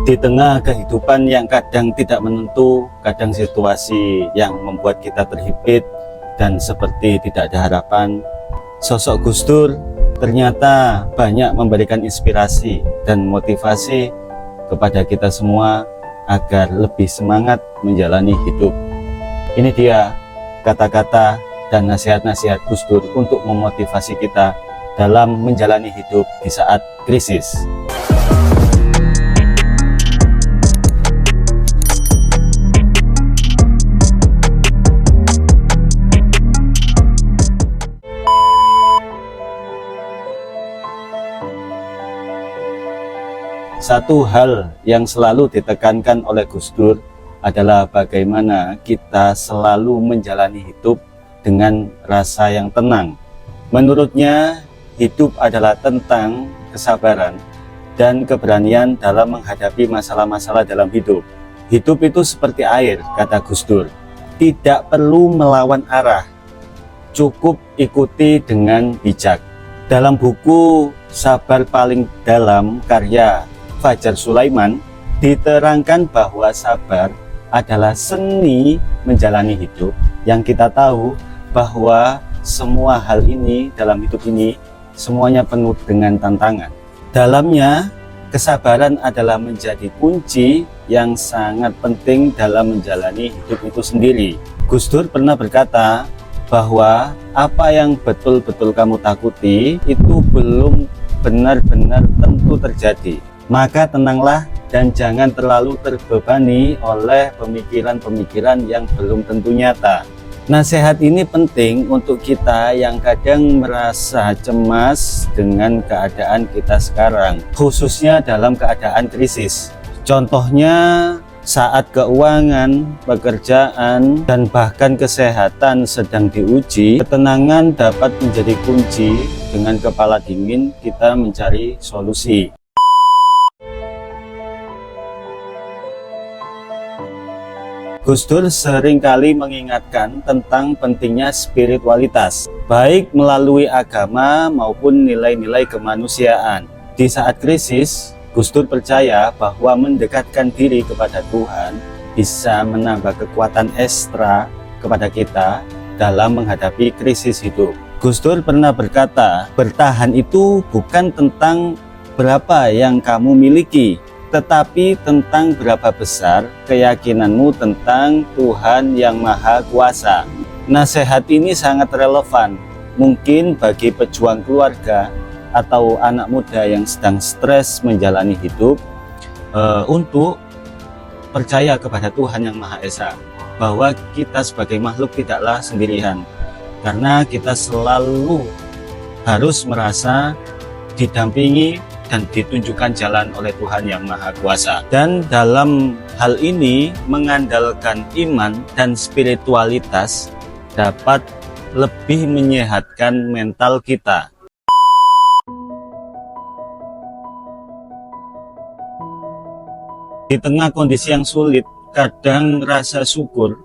Di tengah kehidupan yang kadang tidak menentu, kadang situasi yang membuat kita terhimpit dan seperti tidak ada harapan, sosok Gus Dur ternyata banyak memberikan inspirasi dan motivasi kepada kita semua agar lebih semangat menjalani hidup. Ini dia kata-kata dan nasihat-nasihat Gus Dur untuk memotivasi kita dalam menjalani hidup di saat krisis. Satu hal yang selalu ditekankan oleh Gus Dur adalah bagaimana kita selalu menjalani hidup dengan rasa yang tenang. Menurutnya, hidup adalah tentang kesabaran dan keberanian dalam menghadapi masalah-masalah dalam hidup. Hidup itu seperti air, kata Gus Dur. Tidak perlu melawan arah, cukup ikuti dengan bijak. Dalam buku Sabar Paling Dalam karya Fajar Sulaiman diterangkan bahwa sabar adalah seni menjalani hidup yang kita tahu bahwa semua hal ini dalam hidup ini semuanya penuh dengan tantangan. Dalamnya kesabaran adalah menjadi kunci yang sangat penting dalam menjalani hidup itu sendiri. Gus Dur pernah berkata bahwa apa yang betul-betul kamu takuti itu belum benar-benar tentu terjadi. Maka tenanglah dan jangan terlalu terbebani oleh pemikiran-pemikiran yang belum tentu nyata. Nasihat ini penting untuk kita yang kadang merasa cemas dengan keadaan kita sekarang, khususnya dalam keadaan krisis. Contohnya saat keuangan, pekerjaan, dan bahkan kesehatan sedang diuji, ketenangan dapat menjadi kunci. Dengan kepala dingin kita mencari solusi. Gus Dur seringkali mengingatkan tentang pentingnya spiritualitas, baik melalui agama maupun nilai-nilai kemanusiaan. Di saat krisis, Gus Dur percaya bahwa mendekatkan diri kepada Tuhan bisa menambah kekuatan ekstra kepada kita dalam menghadapi krisis hidup. Gus Dur pernah berkata, bertahan itu bukan tentang berapa yang kamu miliki, tetapi tentang berapa besar keyakinanmu tentang Tuhan yang Maha Kuasa. Nasihat ini sangat relevan mungkin bagi pejuang keluarga atau anak muda yang sedang stres menjalani hidup, untuk percaya kepada Tuhan yang Maha Esa, bahwa kita sebagai makhluk tidaklah sendirian, karena kita selalu harus merasa didampingi dan ditunjukkan jalan oleh Tuhan yang Maha Kuasa. Dan dalam hal ini mengandalkan iman dan spiritualitas dapat lebih menyehatkan mental kita. Di tengah kondisi yang sulit, kadang rasa syukur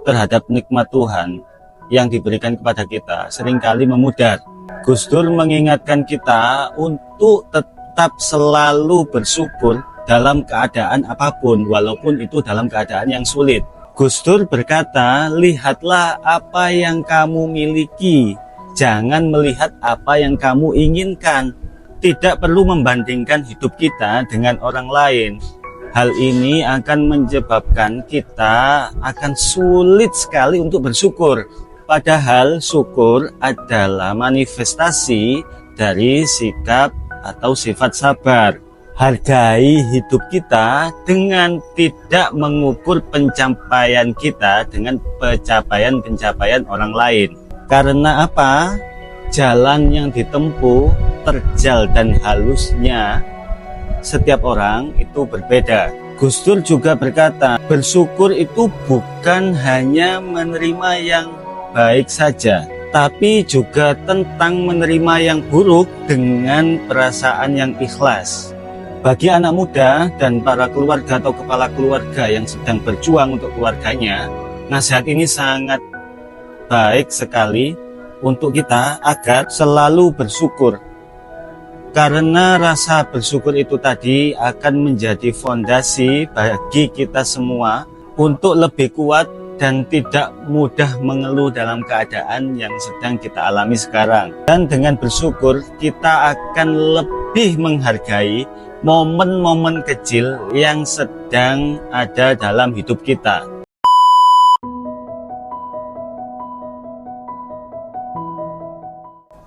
terhadap nikmat Tuhan yang diberikan kepada kita seringkali memudar. Gus Dur mengingatkan kita untuk tetap selalu bersyukur dalam keadaan apapun, walaupun itu dalam keadaan yang sulit. Gus Dur berkata, lihatlah apa yang kamu miliki, jangan melihat apa yang kamu inginkan. Tidak perlu membandingkan hidup kita dengan orang lain. Hal ini akan menyebabkan kita akan sulit sekali untuk bersyukur. Padahal syukur adalah manifestasi dari sikap atau sifat sabar. Hargai hidup kita dengan tidak mengukur pencapaian kita dengan pencapaian-pencapaian orang lain. Karena apa? Jalan yang ditempuh, terjal dan halusnya setiap orang itu berbeda. Gus Dur juga berkata, bersyukur itu bukan hanya menerima yang baik saja, tapi juga tentang menerima yang buruk dengan perasaan yang ikhlas. Bagi anak muda dan para keluarga atau kepala keluarga yang sedang berjuang untuk keluarganya, nasihat ini sangat baik sekali untuk kita agar selalu bersyukur Karena rasa bersyukur itu tadi akan menjadi fondasi bagi kita semua untuk lebih kuat dan tidak mudah mengeluh dalam keadaan yang sedang kita alami sekarang. Dan dengan bersyukur kita akan lebih menghargai momen-momen kecil yang sedang ada dalam hidup kita.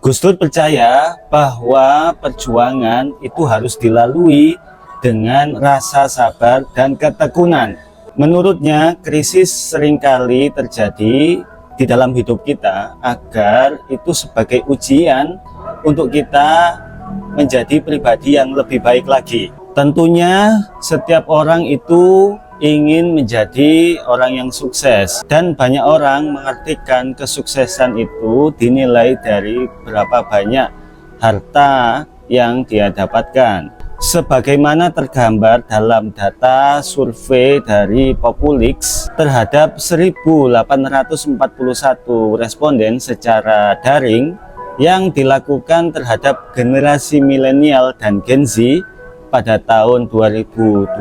Gus Dur percaya bahwa perjuangan itu harus dilalui dengan rasa sabar dan ketekunan. Menurutnya, krisis seringkali terjadi di dalam hidup kita agar itu sebagai ujian untuk kita menjadi pribadi yang lebih baik lagi. Tentunya setiap orang itu ingin menjadi orang yang sukses, dan banyak orang mengartikan kesuksesan itu dinilai dari berapa banyak harta yang dia dapatkan. Sebagaimana tergambar dalam data survei dari Populix terhadap 1.841 responden secara daring yang dilakukan terhadap generasi milenial dan Gen Z pada tahun 2023,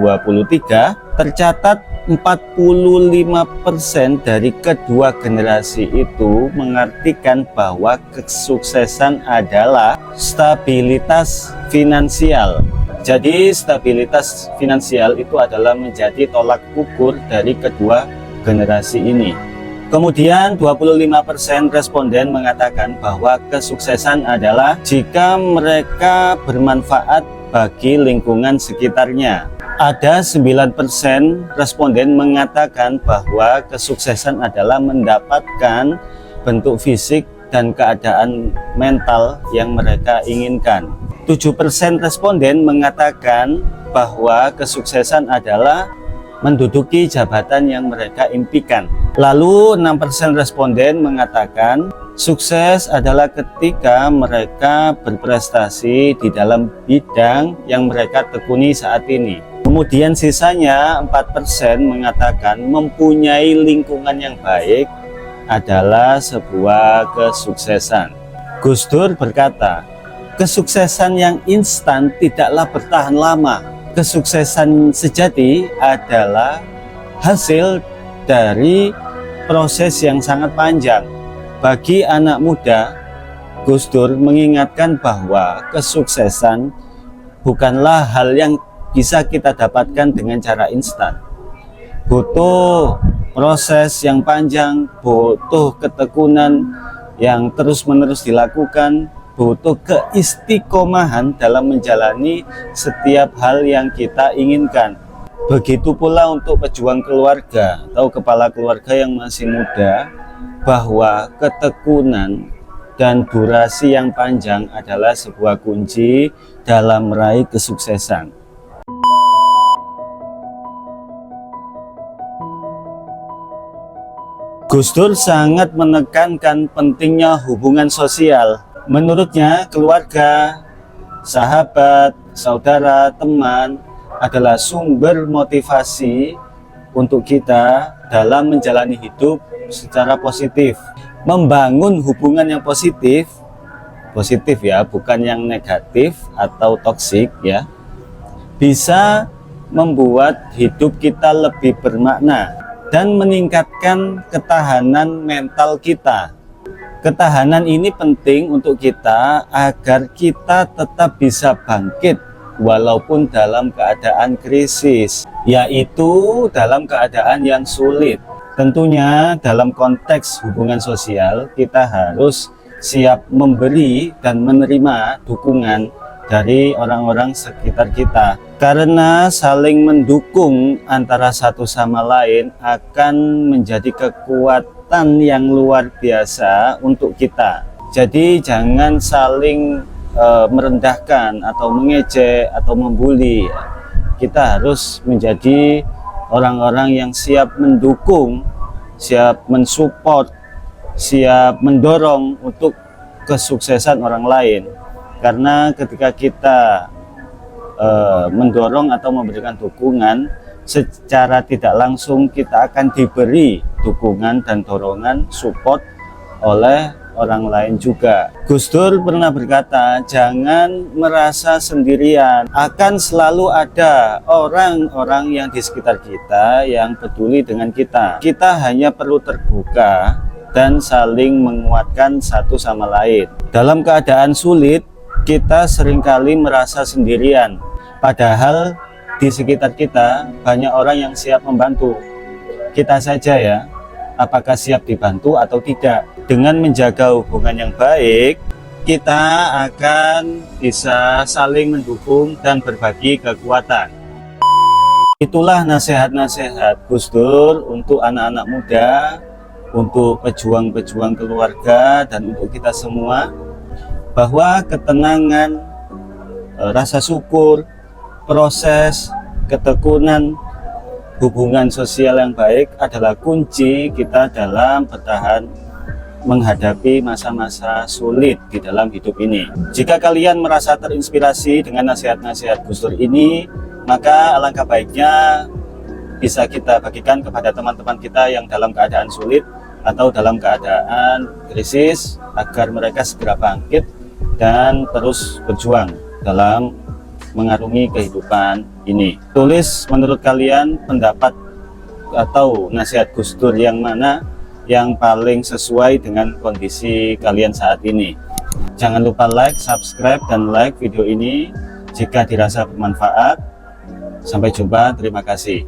tercatat 45% dari kedua generasi itu mengartikan bahwa kesuksesan adalah stabilitas finansial. Jadi stabilitas finansial itu adalah menjadi tolak ukur dari kedua generasi ini. Kemudian 25% responden mengatakan bahwa kesuksesan adalah jika mereka bermanfaat bagi lingkungan sekitarnya. Ada 9% responden mengatakan bahwa kesuksesan adalah mendapatkan bentuk fisik dan keadaan mental yang mereka inginkan. 7% responden mengatakan bahwa kesuksesan adalah menduduki jabatan yang mereka impikan. Lalu 6% responden mengatakan sukses adalah ketika mereka berprestasi di dalam bidang yang mereka tekuni saat ini. Kemudian sisanya 4% mengatakan mempunyai lingkungan yang baik adalah sebuah kesuksesan. Gus Dur berkata, kesuksesan yang instan tidaklah bertahan lama. Kesuksesan sejati adalah hasil dari proses yang sangat panjang. Bagi anak muda, Gus Dur mengingatkan bahwa kesuksesan bukanlah hal yang bisa kita dapatkan dengan cara instan. Butuh proses yang panjang, butuh ketekunan yang terus-menerus dilakukan, butuh keistiqomahan dalam menjalani setiap hal yang kita inginkan. Begitu pula untuk pejuang keluarga atau kepala keluarga yang masih muda, bahwa ketekunan dan durasi yang panjang adalah sebuah kunci dalam meraih kesuksesan. Gus Dur sangat menekankan pentingnya hubungan sosial. Menurutnya, keluarga, sahabat, saudara, teman adalah sumber motivasi untuk kita dalam menjalani hidup secara positif. Membangun hubungan yang positif ya, bukan yang negatif atau toksik ya, bisa membuat hidup kita lebih bermakna dan meningkatkan ketahanan mental kita. Ketahanan ini penting untuk kita agar kita tetap bisa bangkit walaupun dalam keadaan krisis, yaitu dalam keadaan yang sulit. Tentunya dalam konteks hubungan sosial kita harus siap memberi dan menerima dukungan dari orang-orang sekitar kita, karena saling mendukung antara satu sama lain akan menjadi kekuatan yang luar biasa untuk kita. Jadi jangan saling merendahkan atau mengejek atau membuli. Kita harus menjadi orang-orang yang siap mendukung, siap mensupport, siap mendorong untuk kesuksesan orang lain. Karena ketika kita mendorong atau memberikan dukungan, secara tidak langsung kita akan diberi dukungan dan dorongan support oleh orang lain juga. Gus Dur pernah berkata, jangan merasa sendirian, akan selalu ada orang-orang yang di sekitar kita yang peduli dengan kita. Kita hanya perlu terbuka dan saling menguatkan satu sama lain. Dalam keadaan sulit, kita seringkali merasa sendirian, padahal di sekitar kita banyak orang yang siap membantu. Kita saja ya, apakah siap dibantu atau tidak. Dengan menjaga hubungan yang baik, kita akan bisa saling mendukung dan berbagi kekuatan. Itulah nasihat-nasihat Gus Dur untuk anak-anak muda, untuk pejuang-pejuang keluarga, dan untuk kita semua, bahwa ketenangan, rasa syukur, proses, ketekunan, hubungan sosial yang baik adalah kunci kita dalam bertahan menghadapi masa-masa sulit di dalam hidup ini. Jika kalian merasa terinspirasi dengan nasihat-nasihat Gus Dur ini, maka alangkah baiknya bisa kita bagikan kepada teman-teman kita yang dalam keadaan sulit atau dalam keadaan krisis, agar mereka segera bangkit dan terus berjuang dalam mengarungi kehidupan ini. Tulis menurut kalian pendapat atau nasihat Gus Dur yang mana yang paling sesuai dengan kondisi kalian saat ini. Jangan lupa like, subscribe, dan like video ini jika dirasa bermanfaat. Sampai jumpa, terima kasih.